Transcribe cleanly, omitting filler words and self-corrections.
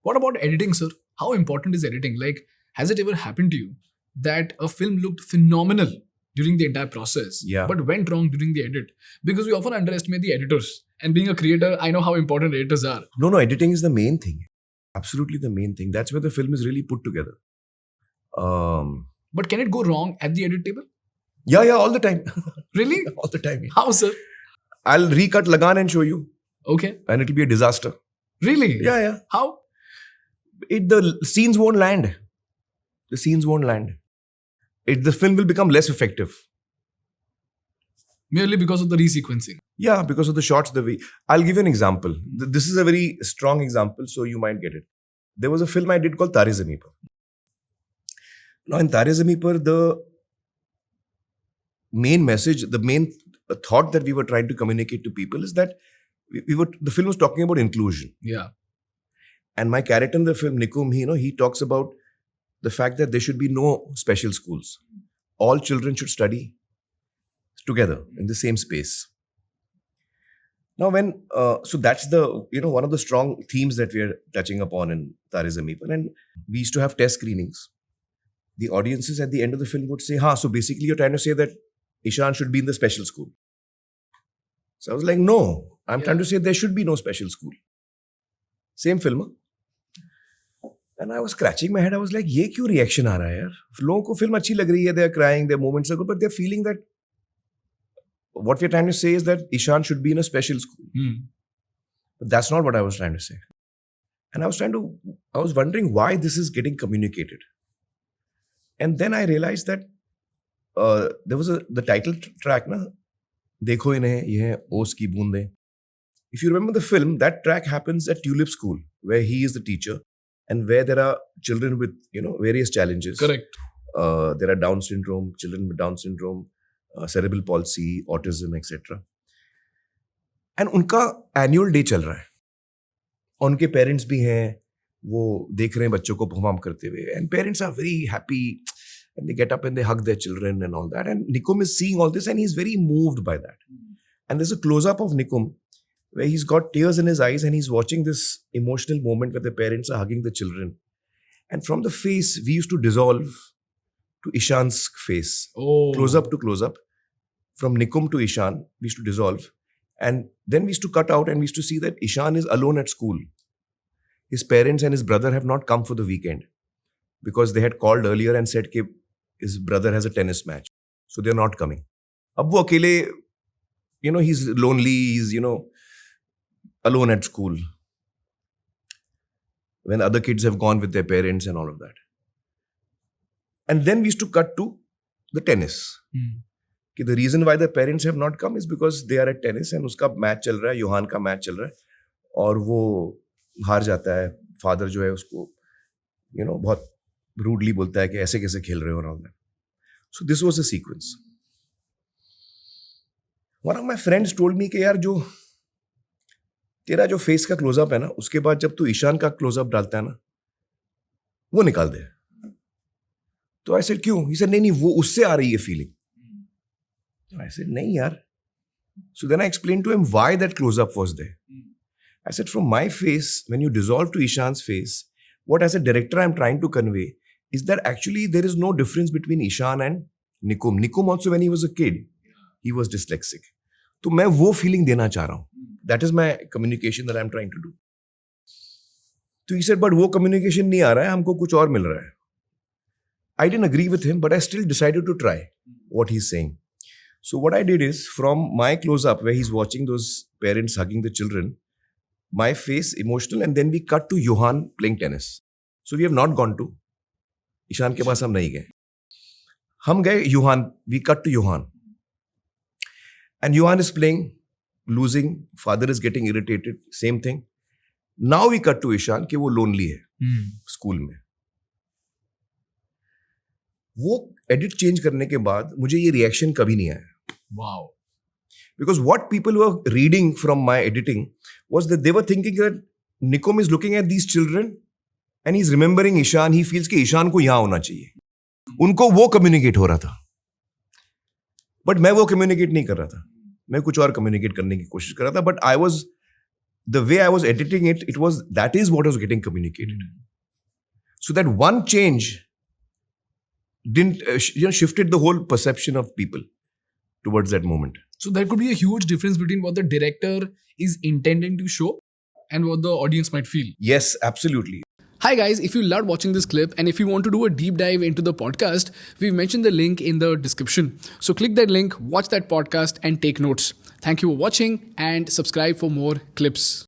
What about editing, sir? How important is editing? Like, has it ever happened to you that a film looked phenomenal during the entire process, Yeah. but went wrong during the edit? Because we often underestimate the editors. And being a creator, I know how important editors are. No, editing is the main thing. Absolutely the main thing. That's where the film is really put together. But can it go wrong at the edit table? Yeah, all the time. Really? All the time. How, sir? I'll recut Lagaan and show you. Okay. And it'll be a disaster. Really? Yeah. How? The scenes won't land. The scenes won't land. The film will become less effective. Merely because of the resequencing. Yeah, because of the shots, the way. I'll give you an example. This is a very strong example, so you might get it. There was a film I did called Taare Zameen Par. Now, in Taare Zameen Par, the main message, the main thought that we were trying to communicate to people is that the film was talking about inclusion. Yeah. And my character in the film, Nikum, he talks about the fact that there should be no special schools. All children should study together in the same space. Now, so that's the, one of the strong themes that we are touching upon in Taare Zameen Par. And we used to have test screenings. The audiences at the end of the film would say, so basically you're trying to say that Ishan should be in the special school. So I was like, no, I'm trying to say there should be no special school. Same film. And I was scratching my head. I was like, ये क्यों reaction आ रहा है यार? लोगों को film अच्छी लग रही है, they're crying, their moments are good, but they're feeling that what we're trying to say is that Ishan should be in a special school. But that's not what I was trying to say. And I was wondering why this is getting communicated. And then I realized that there was the title track, na, Dekho inhe, ye hai Oos ki boondein. If you remember the film, that track happens at Tulip School, where he is the teacher and where there are children with, various challenges. Correct. There are Down syndrome, children with Down syndrome, cerebral palsy, autism, etc. And उनका annual day चल रहा है. उनके parents भी हैं, वो देख रहे हैं बच्चों को perform करते हुए. And parents are very happy and they get up and they hug their children and all that. And Nikum is seeing all this and he's very moved by that. And there's a close-up of Nikum where he's got tears in his eyes and he's watching this emotional moment where the parents are hugging the children. And from the face, we used to dissolve to Ishan's face. Oh. Close up to close up. From Nikum to Ishan, we used to dissolve. And then we used to cut out and we used to see that Ishan is alone at school. His parents and his brother have not come for the weekend because they had called earlier and said that his brother has a tennis match. So they're not coming. Ab wo akele, he's lonely, he's, alone at school. When other kids have gone with their parents and all of that. And then we used to cut to the tennis. The reason why the parents have not come is because they are at tennis and uska match chal raha hai, Johan ka match chal raha hai. और वो हार जाता है. Father जो है उसको, बहुत rudely बोलता है कि ऐसे कैसे खेल रहे हो and all that. So this was the sequence. One of my friends told me कि यार तेरा जो फेस का क्लोजअप है ना, उसके बाद जब तू ईशान का क्लोजअप डालता है ना, वो निकाल दे. तो आई सेड क्यों? ही सेड नहीं वो उससे आ रही है फीलिंग. आई सेड नहीं यार. So then I explained to him why that close-up was there. I said, from my face, when you dissolve to Ishan's face, what as a director I'm trying to convey is that actually there is no difference between Ishan and Nikum. Nikum also, when he was a kid, he was dyslexic. तो मैं वो feeling देना चाह रहा हूँ. That is my communication that I'm trying to do. So he said, but वो communication नहीं आ रहा है, हमको कुछ और मिल रहा है. I didn't agree with him, but I still decided to try what he's saying. So what I did is, from my close-up where he's watching those parents hugging the children, my face emotional, and then we cut to Johan playing tennis. So we have not gone to Ishan के पास हम नहीं गए. हम गए Johan, we cut to Johan. And Johan is playing, losing, father is getting irritated, same thing. Now we cut to Ishan कि वो lonely है school में. वो edit change करने के बाद मुझे ये reaction कभी नहीं आया. Wow. Because what people were reading from my editing was that they were thinking that Nikum is looking at these children and he's remembering Ishan. He feels कि Ishan को यहाँ होना चाहिए. उनको वो communicate हो रहा था. But मैं वो communicate नहीं कर रहा था. मैं कुछ और communicate करने की कोशिश कर रहा था. But I was the way I was editing it, that is what was getting communicated. So that one change didn't shifted the whole perception of people towards that moment. So there could be a huge difference between what the director is intending to show and what the audience might feel. Yes, absolutely. Hi guys, if you loved watching this clip and if you want to do a deep dive into the podcast, we've mentioned the link in the description. So click that link, watch that podcast and take notes. Thank you for watching and subscribe for more clips.